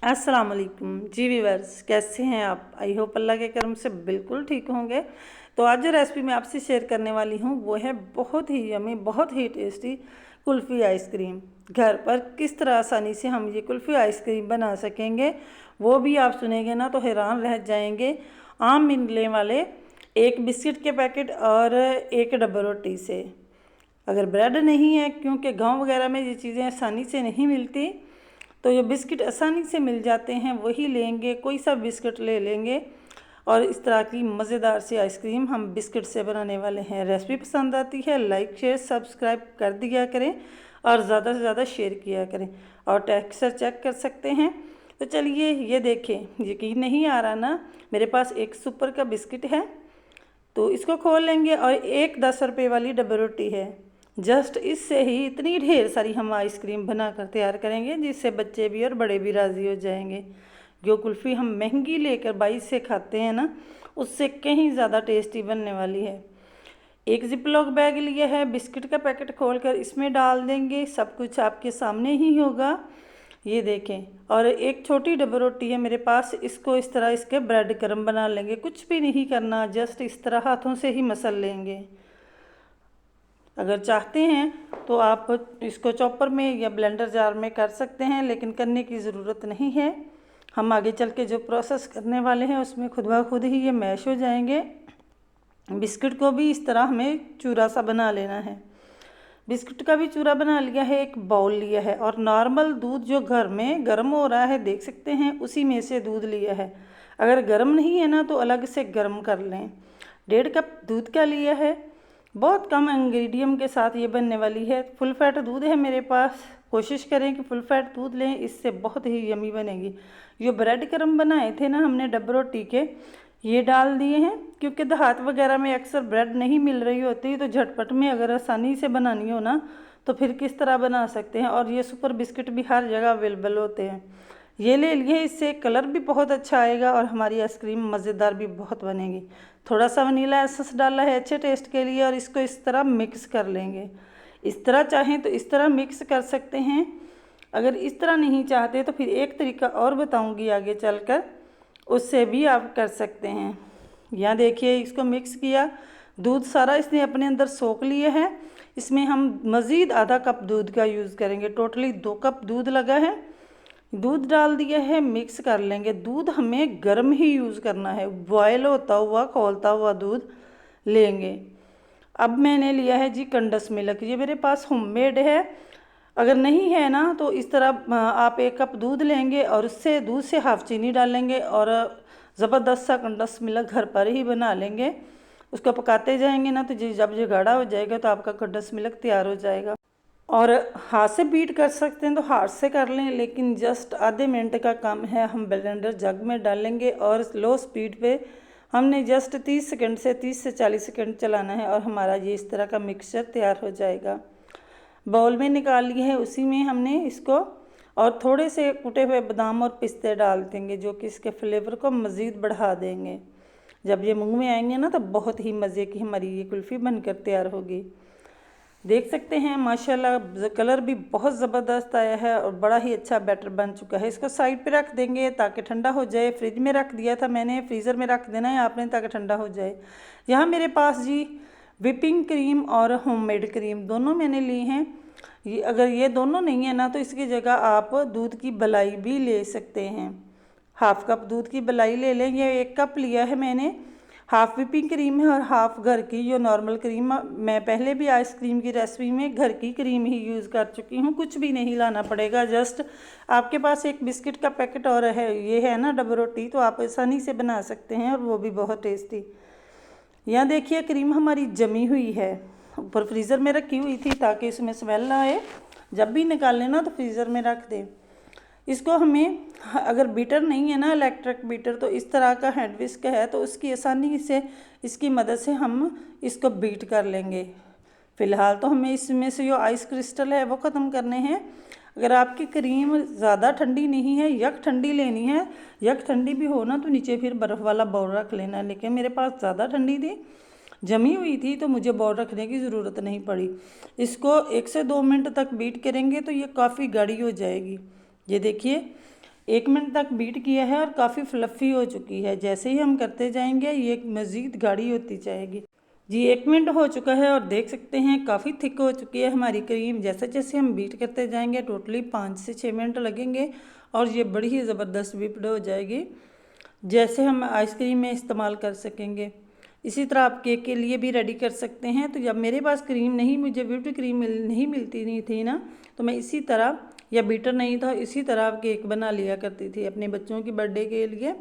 अस्सलाम वालेकुम जी व्यूअर्स, कैसे हैं आप। आई होप अल्लाह के करम से बिल्कुल ठीक होंगे। तो आज जो रेसिपी मैं आपसे शेयर करने वाली हूँ वो है बहुत ही यमी, बहुत ही टेस्टी कुल्फ़ी आइसक्रीम। घर पर किस तरह आसानी से हम ये कुल्फ़ी आइसक्रीम बना सकेंगे वो भी आप सुनेंगे ना तो हैरान रह जाएंगे। आम मिलने वाले एक बिस्किट के पैकेट और एक डब्बा रोटी से, अगर ब्रेड नहीं है, क्योंकि गांव वगैरह में ये चीज़ें आसानी से नहीं मिलती, तो ये बिस्किट आसानी से मिल जाते हैं, वही लेंगे। कोई सा बिस्किट ले लेंगे और इस तरह की मज़ेदार सी आइसक्रीम हम बिस्किट से बनाने वाले हैं। रेसिपी पसंद आती है लाइक शेयर सब्सक्राइब कर दिया करें और ज़्यादा से ज़्यादा शेयर किया करें। और टेक्सचर चेक कर सकते हैं। तो चलिए ये देखें, यकीन नहीं आ रहा ना, मेरे पास एक सुपर का बिस्किट है, तो इसको खोल लेंगे और एक 10 रुपये वाली डब्बा रोटी है। जस्ट इससे ही इतनी ढेर सारी हम आइसक्रीम बना कर तैयार करेंगे जिससे बच्चे भी और बड़े भी राज़ी हो जाएंगे। जो कुल्फ़ी हम महंगी लेकर 22 से खाते हैं ना, उससे कहीं ज़्यादा टेस्टी बनने वाली है। एक जिपलॉक बैग लिया है, बिस्किट का पैकेट खोलकर इसमें डाल देंगे। सब कुछ आपके सामने ही होगा, ये देखें। और एक छोटी डब्बा रोटी है मेरे पास, इसको इस तरह इसके ब्रेड क्रम्ब बना लेंगे। कुछ भी नहीं करना, जस्ट इस तरह हाथों से ही मसल लेंगे। अगर चाहते हैं तो आप इसको चॉपर में या ब्लेंडर जार में कर सकते हैं, लेकिन करने की ज़रूरत नहीं है। हम आगे चल के जो प्रोसेस करने वाले हैं उसमें खुद ब खुद ही ये मैश हो जाएंगे। बिस्किट को भी इस तरह हमें चूरा सा बना लेना है। बिस्किट का भी चूरा बना लिया है, एक बाउल लिया है और नॉर्मल दूध जो घर में गर्म हो रहा है देख सकते हैं, उसी में से दूध लिया है। अगर गर्म नहीं है ना तो अलग से गर्म कर लें। 1.5 कप दूध का लिया है, बहुत कम इंग्रेडिएंट के साथ ये बनने वाली है। फुल फैट दूध है मेरे पास, कोशिश करें कि फुल फैट दूध लें, इससे बहुत ही यमी बनेगी। ये ब्रेड क्रम्ब बनाए थे ना हमने डब्बा रोटी के, ये डाल दिए हैं, क्योंकि देहात वगैरह में अक्सर ब्रेड नहीं मिल रही होती, तो झटपट में अगर आसानी से बनानी हो ना तो फिर किस तरह बना सकते हैं। और ये सुपर बिस्किट भी हर जगह अवेलेबल होते हैं, ये ले लिए। इससे कलर भी बहुत अच्छा आएगा और हमारी आइसक्रीम मज़ेदार भी बहुत बनेगी। थोड़ा सा वनीला एसेंस डाला है अच्छे टेस्ट के लिए और इसको इस तरह मिक्स कर लेंगे। इस तरह चाहें तो इस तरह मिक्स कर सकते हैं, अगर इस तरह नहीं चाहते तो फिर एक तरीका और बताऊंगी आगे चलकर, उससे भी आप कर सकते हैं। यहाँ देखिए इसको मिक्स किया, दूध सारा इसने अपने अंदर सोख लिया है। इसमें हम मज़ीद आधा कप दूध का यूज़ करेंगे, टोटली 2 कप दूध लगा है। दूध डाल दिया है, मिक्स कर लेंगे। दूध हमें गर्म ही यूज़ करना है, बॉयल होता हुआ खौलता हुआ दूध लेंगे। अब मैंने लिया है जी कंडेंस मिल्क, ये मेरे पास होममेड है। अगर नहीं है ना तो इस तरह आप 1 कप दूध लेंगे और उससे दूध से हाफ चीनी डालेंगे और ज़बरदस्त सा कंडेंस मिल्क घर पर ही बना लेंगे। उसको पकाते जाएंगे ना तो जब ये गाढ़ा हो जाएगा तो आपका कंडेंस मिल्क तैयार हो जाएगा। और हाथ से बीट कर सकते हैं तो हाथ से कर लें, लेकिन जस्ट आधे मिनट का काम है। हम ब्लेंडर जग में डालेंगे और लो स्पीड पे हमने जस्ट 30 सेकंड से 30 से 40 सेकंड चलाना है और हमारा ये इस तरह का मिक्सचर तैयार हो जाएगा। बाउल में निकाल लिए है, उसी में हमने इसको और थोड़े से कुटे हुए बादाम और पिस्ते डाल देंगे, जो कि इसके फ्लेवर को मज़ीद बढ़ा देंगे। जब ये मुंह में आएंगे ना तो बहुत ही मज़े की हमारी ये कुल्फ़ी बनकर तैयार होगी। देख सकते हैं माशाल्लाह कलर भी बहुत ज़बरदस्त आया है और बड़ा ही अच्छा बैटर बन चुका है। इसको साइड पे रख देंगे ताकि ठंडा हो जाए। फ्रिज में रख दिया था मैंने, फ्रीज़र में रख देना है आपने ताकि ठंडा हो जाए। यहाँ मेरे पास जी व्हिपिंग क्रीम और होममेड क्रीम दोनों मैंने ली हैं। ये अगर ये दोनों नहीं है ना तो इसकी जगह आप दूध की मलाई भी ले सकते हैं। हाफ कप दूध की मलाई ले लें, ये 1 कप लिया है मैंने। हाफ व्हिपिंग क्रीम है और हाफ घर की जो नॉर्मल क्रीम, मैं पहले भी आइसक्रीम की रेसिपी में घर की क्रीम ही यूज़ कर चुकी हूँ। कुछ भी नहीं लाना पड़ेगा, जस्ट आपके पास एक बिस्किट का पैकेट और है, ये है ना डब्बा रोटी, तो आप आसानी से बना सकते हैं और वो भी बहुत टेस्टी। यहाँ देखिए क्रीम हमारी जमी हुई है, ऊपर फ्रीज़र में रखी हुई थी ताकि इसमें स्मेल ना आए। जब भी निकालें ना तो फ्रीज़र में रख दें। इसको हमें, अगर बीटर नहीं है ना इलेक्ट्रिक बीटर, तो इस तरह का हैंड विस्क है तो उसकी आसानी से इसकी मदद से हम इसको बीट कर लेंगे। फ़िलहाल तो हमें इसमें से जो आइस क्रिस्टल है वो ख़त्म करने हैं। अगर आपकी क्रीम ज़्यादा ठंडी नहीं है, यक ठंडी लेनी है, यक ठंडी भी हो ना तो नीचे फिर बर्फ़ वाला बाउल रख लेना। लेकिन मेरे पास ज़्यादा ठंडी थी, जमी हुई थी, तो मुझे बाउल रखने की ज़रूरत नहीं पड़ी। इसको 1 से 2 मिनट तक बीट करेंगे तो ये काफ़ी गाढ़ी हो जाएगी। ये देखिए 1 मिनट तक बीट किया है और काफ़ी फ्लफ़ी हो चुकी है। जैसे ही हम करते जाएंगे ये मज़ीद गाढ़ी होती जाएगी। जी 1 मिनट हो चुका है और देख सकते हैं काफ़ी थिक हो चुकी है हमारी क्रीम। जैसे जैसे हम बीट करते जाएंगे टोटली 5 से 6 मिनट लगेंगे और ये बड़ी ही ज़बरदस्त व्हिप्ड हो जाएगी, जैसे हम आइसक्रीम में इस्तेमाल कर सकेंगे। इसी तरह आप केक के लिए भी रेडी कर सकते हैं। तो जब मेरे पास क्रीम नहीं, मुझे व्हिप्ड क्रीम नहीं मिलती नहीं थी ना, तो मैं इसी तरह, या बीटर नहीं था, इसी तरह केक बना लिया करती थी अपने बच्चों की बर्थडे के लिए।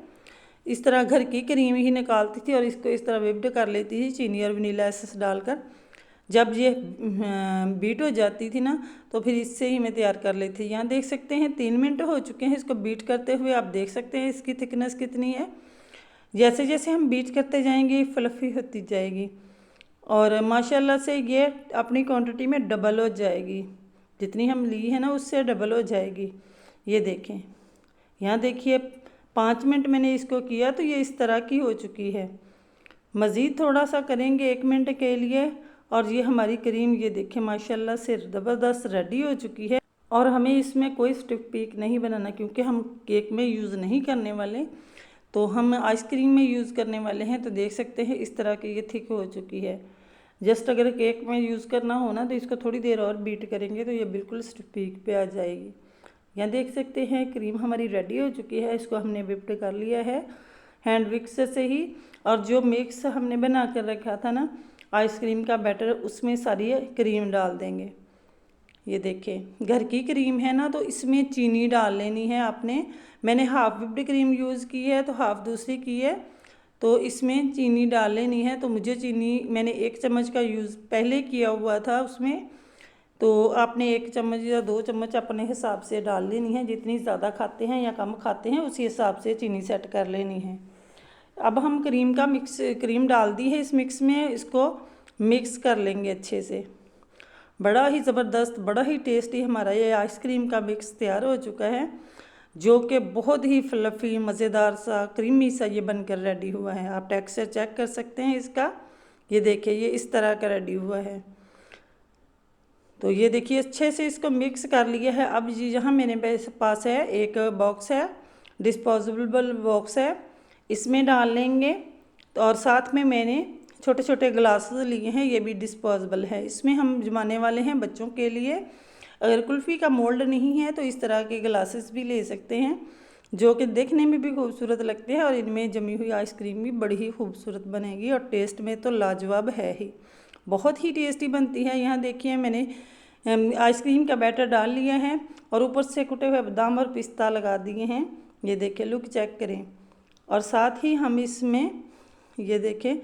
इस तरह घर की क्रीम ही निकालती थी और इसको इस तरह व्हिप्ड कर लेती थी चीनी और वनीला एसेंस डालकर। जब ये बीट हो जाती थी ना तो फिर इससे ही मैं तैयार कर लेती थी। यहाँ देख सकते हैं 3 मिनट हो चुके हैं इसको बीट करते हुए। आप देख सकते हैं इसकी थिकनेस कितनी है। जैसे जैसे हम बीट करते जाएंगे फ्लफ़ी होती जाएगी और माशाल्लाह से ये अपनी क्वांटिटी में डबल हो जाएगी। जितनी हम ली है ना उससे डबल हो जाएगी। ये देखें, यहाँ देखिए 5 मिनट मैंने इसको किया तो ये इस तरह की हो चुकी है। मज़ीद थोड़ा सा करेंगे 1 मिनट के लिए और ये हमारी क्रीम ये देखें माशाल्लाह से ज़बरदस्त रेडी हो चुकी है। और हमें इसमें कोई स्टिफ पीक नहीं बनाना, क्योंकि हम केक में यूज़ नहीं करने वाले, तो हम आइसक्रीम में यूज़ करने वाले हैं। तो देख सकते हैं इस तरह की ये थिक हो चुकी है। जस्ट अगर केक में यूज़ करना हो ना तो इसको थोड़ी देर और बीट करेंगे तो ये बिल्कुल स्टिफ पीक पे आ जाएगी। यहाँ देख सकते हैं क्रीम हमारी रेडी हो चुकी है। इसको हमने व्हिप्ड कर लिया है हैंड विक्स से ही। और जो मिक्स हमने बना कर रखा था ना आइसक्रीम का बैटर, उसमें सारी क्रीम डाल देंगे। ये देखें घर की क्रीम है ना तो इसमें चीनी डाल लेनी है आपने। मैंने हाफ़ व्हिप्ड क्रीम यूज़ की है तो हाफ़ दूसरी की है, तो इसमें चीनी डाल लेनी है। तो मुझे चीनी मैंने 1 चम्मच का यूज़ पहले किया हुआ था उसमें, तो आपने 1 चम्मच या 2 चम्मच अपने हिसाब से डाल लेनी है। जितनी ज़्यादा खाते हैं या कम खाते हैं उसी हिसाब से चीनी सेट कर लेनी है। अब हम क्रीम डाल दी है इस मिक्स में, इसको मिक्स कर लेंगे अच्छे से। बड़ा ही ज़बरदस्त, बड़ा ही टेस्टी हमारा ये आइसक्रीम का मिक्स तैयार हो चुका है, जो कि बहुत ही फ्लफ़ी मज़ेदार सा क्रीमी सा ये बनकर रेडी हुआ है। आप टेक्सचर चेक कर सकते हैं इसका। ये देखिए ये इस तरह का रेडी हुआ है। तो ये देखिए अच्छे से इसको मिक्स कर लिया है। अब यहाँ मेरे पास है एक बॉक्स है, डिस्पोजेबल बॉक्स है, इसमें डाल लेंगे। और साथ में मैंने छोटे छोटे ग्लासेस लिए हैं, ये भी डिस्पोजेबल है। इसमें हम जमाने वाले हैं बच्चों के लिए। अगर कुल्फ़ी का मोल्ड नहीं है तो इस तरह के ग्लासेस भी ले सकते हैं, जो कि देखने में भी खूबसूरत लगते हैं और इनमें जमी हुई आइसक्रीम भी बड़ी ही खूबसूरत बनेगी और टेस्ट में तो लाजवाब है ही, बहुत ही टेस्टी बनती है। यहाँ देखिए मैंने आइसक्रीम का बैटर डाल लिया है और ऊपर से कुटे हुए बादाम और पिस्ता लगा दिए हैं। ये देखिए लुक चेक करें। और साथ ही हम इसमें ये देखें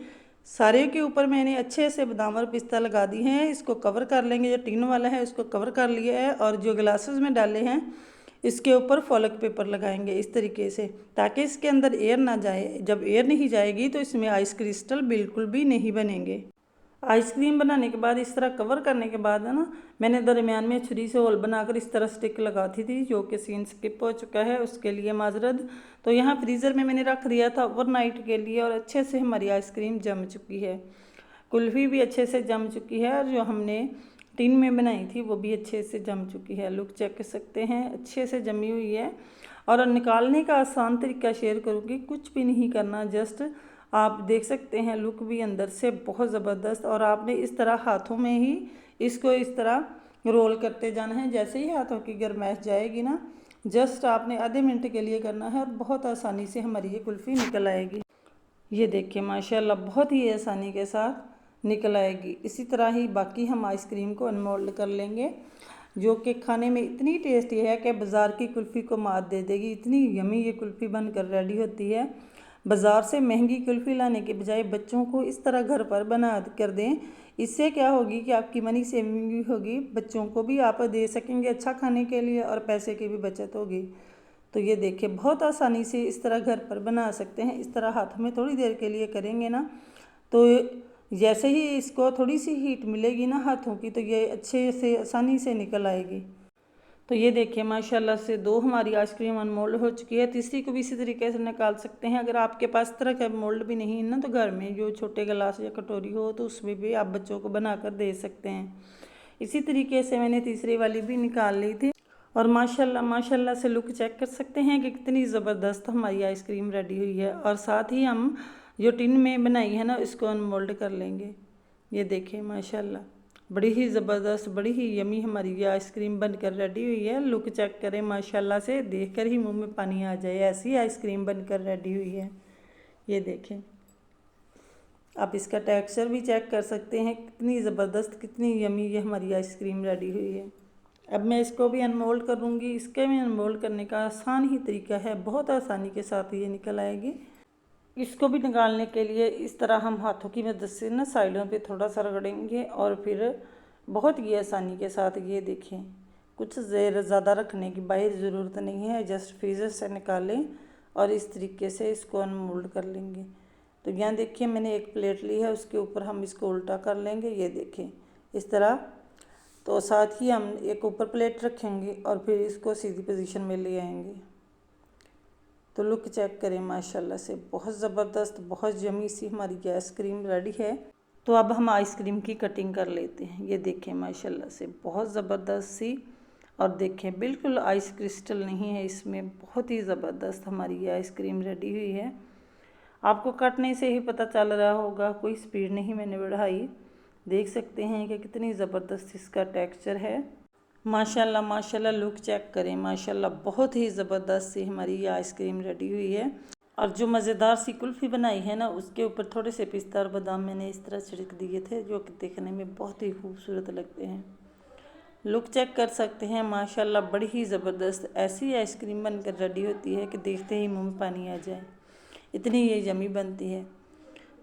सारे के ऊपर मैंने अच्छे से बादाम और पिस्ता लगा दी हैं। इसको कवर कर लेंगे, जो टिन वाला है उसको कवर कर लिया है और जो ग्लासेस में डाले हैं इसके ऊपर फॉइल पेपर लगाएंगे इस तरीके से, ताकि इसके अंदर एयर ना जाए। जब एयर नहीं जाएगी तो इसमें आइस क्रिस्टल बिल्कुल भी नहीं बनेंगे। आइसक्रीम बनाने के बाद इस तरह कवर करने के बाद है ना, मैंने दरमियान में छुरी से होल बनाकर इस तरह स्टिक लगाती थी, जो कि सीन स्किप हो चुका है, उसके लिए माजरत। तो यहाँ फ्रीज़र में मैंने रख दिया था ओवरनाइट के लिए और अच्छे से हमारी आइसक्रीम जम चुकी है। कुल्फ़ी भी अच्छे से जम चुकी है और जो हमने टिन में बनाई थी वो भी अच्छे से जम चुकी है। लुक चेक कर सकते हैं, अच्छे से जमी हुई है। और निकालने का आसान तरीका शेयर करूँगी, कुछ भी नहीं करना, जस्ट आप देख सकते हैं लुक भी अंदर से बहुत ज़बरदस्त। और आपने इस तरह हाथों में ही इसको इस तरह रोल करते जाना है। जैसे ही हाथों की गर्माइश जाएगी ना, जस्ट आपने आधे मिनट के लिए करना है और बहुत आसानी से हमारी ये कुल्फ़ी निकल आएगी। ये देखिए माशाल्लाह बहुत ही आसानी के साथ निकल आएगी। इसी तरह ही बाकी हम आइसक्रीम को अनमोल्ड कर लेंगे, जो कि खाने में इतनी टेस्टी है कि बाज़ार की कुल्फ़ी को मात दे देगी। इतनी यमी ये कुल्फ़ी बनकर रेडी होती है। बाज़ार से महंगी कुल्फ़ी लाने के बजाय बच्चों को इस तरह घर पर बना कर दें। इससे क्या होगी कि आपकी मनी सेविंग भी होगी, बच्चों को भी आप दे सकेंगे अच्छा खाने के लिए और पैसे की भी बचत होगी। तो ये देखिए बहुत आसानी से इस तरह घर पर बना सकते हैं। इस तरह हाथों में थोड़ी देर के लिए करेंगे ना, तो जैसे ही इसको थोड़ी सी हीट मिलेगी ना हाथों की, तो ये अच्छे से आसानी से निकल आएगी। तो ये देखिए माशाल्लाह से 2 हमारी आइसक्रीम अनमोल्ड हो चुकी है। तीसरी को भी इसी तरीके से निकाल सकते हैं। अगर आपके पास तरह का मोल्ड भी नहीं है ना, तो घर में जो छोटे गिलास या कटोरी हो तो उसमें भी आप बच्चों को बनाकर दे सकते हैं। इसी तरीके से मैंने तीसरी वाली भी निकाल ली थी और माशाल्लाह माशाल्लाह से लुक चेक कर सकते हैं कि कितनी ज़बरदस्त हमारी आइसक्रीम रेडी हुई है। और साथ ही हम जो टिन में बनाई है ना, इसको अनमोल्ड कर लेंगे। ये देखें माशाल्लाह, बड़ी ही ज़बरदस्त, बड़ी ही यमी हमारी ये आइसक्रीम बनकर रेडी हुई है। लुक चेक करें माशाल्लाह से, देखकर ही मुंह में पानी आ जाए, ऐसी आइसक्रीम बनकर रेडी हुई है। ये देखें, आप इसका टेक्सचर भी चेक कर सकते हैं, कितनी ज़बरदस्त, कितनी यमी ये हमारी आइसक्रीम रेडी हुई है। अब मैं इसको भी अनमोल्ड करूँगी। इसके में अनमोल्ड करने का आसान ही तरीका है, बहुत आसानी के साथ ये निकल आएगी। इसको भी निकालने के लिए इस तरह हम हाथों की मदद से ना साइडों पे थोड़ा सा रगड़ेंगे और फिर बहुत ही आसानी के साथ, ये देखें, कुछ ज़्यादा रखने की बाहर ज़रूरत नहीं है, जस्ट फ्रीज़र से निकालें और इस तरीके से इसको अनमोल्ड कर लेंगे। तो यहाँ देखिए, मैंने एक प्लेट ली है, उसके ऊपर हम इसको उल्टा कर लेंगे। ये देखें इस तरह। तो साथ ही हम एक ऊपर प्लेट रखेंगे और फिर इसको सीधी पोजीशन में ले आएंगे। तो लुक चेक करें माशाल्लाह से, बहुत ज़बरदस्त, बहुत यमी सी हमारी आइसक्रीम रेडी है। तो अब हम आइसक्रीम की कटिंग कर लेते हैं। ये देखें माशाल्लाह से, बहुत ज़बरदस्त सी, और देखें बिल्कुल आइस क्रिस्टल नहीं है इसमें, बहुत ही ज़बरदस्त हमारी ये आइसक्रीम रेडी हुई है। आपको काटने से ही पता चल रहा होगा, कोई स्पीड नहीं मैंने बढ़ाई। देख सकते हैं कि कितनी ज़बरदस्त इसका टेक्सचर है। माशाल्लाह माशाल्लाह, लुक चेक करें माशाल्लाह, बहुत ही ज़बरदस्त सी हमारी ये आइसक्रीम रेडी हुई है। और जो मज़ेदार सी कुल्फ़ी बनाई है ना, उसके ऊपर थोड़े से पिस्ता और बादाम मैंने इस तरह छिड़क दिए थे, जो कि देखने में बहुत ही खूबसूरत लगते हैं। लुक चेक कर सकते हैं माशाल्लाह, बड़ी ही ज़बरदस्त ऐसी आइसक्रीम बनकर रेडी होती है कि देखते ही मुँह में पानी आ जाए, इतनी ये यमी बनती है।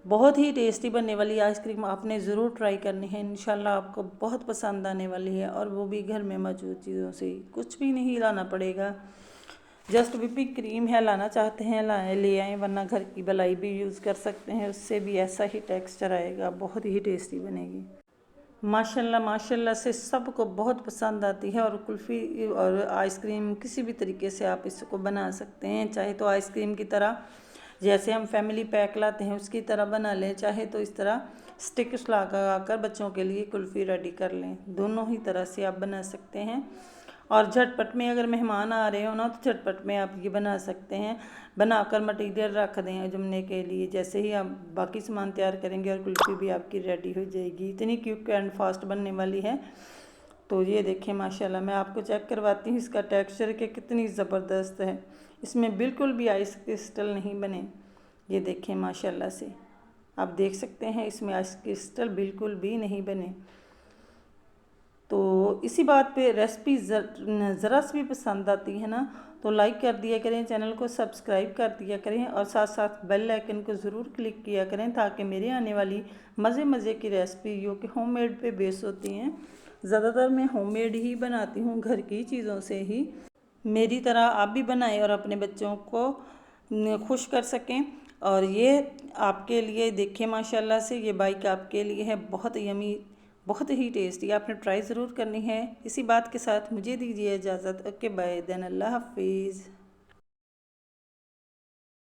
बहुत ही टेस्टी बनने वाली आइसक्रीम आपने ज़रूर ट्राई करनी है, इंशाल्लाह आपको बहुत पसंद आने वाली है। और वो भी घर में मौजूद चीज़ों से, कुछ भी नहीं लाना पड़ेगा, जस्ट व्हिपिंग क्रीम है, लाना चाहते हैं ले आएँ, वरना घर की मलाई भी यूज़ कर सकते हैं, उससे भी ऐसा ही टेक्सचर आएगा, बहुत ही टेस्टी बनेगी। माशाल्लाह माशाल्लाह से सबको बहुत पसंद आती है। और कुल्फ़ी और आइसक्रीम किसी भी तरीके से आप इसको बना सकते हैं, चाहे तो आइसक्रीम की तरह जैसे हम फैमिली पैक लाते हैं उसकी तरह बना लें, चाहे तो इस तरह स्टिक्स लगा कर बच्चों के लिए कुल्फ़ी रेडी कर लें। दोनों ही तरह से आप बना सकते हैं। और झटपट में अगर मेहमान आ रहे हो ना, तो झटपट में आप ये बना सकते हैं, बनाकर मटीरियल रख दें जमने के लिए, जैसे ही आप बाकी सामान तैयार करेंगे और कुल्फ़ी भी आपकी रेडी हो जाएगी। इतनी क्विक एंड फास्ट बनने वाली है। तो ये देखें माशाल्लाह, मैं आपको चेक करवाती हूँ इसका टेक्सचर के कितनी ज़बरदस्त है, इसमें बिल्कुल भी आइस क्रिस्टल नहीं बने। ये देखें माशाल्लाह से, आप देख सकते हैं इसमें आइस क्रिस्टल बिल्कुल भी नहीं बने। तो इसी बात पे रेसिपी ज़रा सी भी पसंद आती है ना, तो लाइक कर दिया करें, चैनल को सब्सक्राइब कर दिया करें और साथ साथ बेल आइकन को ज़रूर क्लिक किया करें, ताकि मेरे आने वाली मज़े की रेसिपी जो कि होममेड पे बेस होती हैं, ज़्यादातर मैं होममेड ही बनाती हूँ, घर की चीज़ों से ही। मेरी तरह आप भी बनाएं और अपने बच्चों को खुश कर सकें। और ये आपके लिए देखें माशाल्लाह से, ये बाइक आपके लिए है, बहुत यमी, बहुत ही टेस्टी, आपने ट्राई ज़रूर करनी है। इसी बात के साथ मुझे दीजिए इजाज़त। ओके बाय देन, अल्लाह हाफिज़।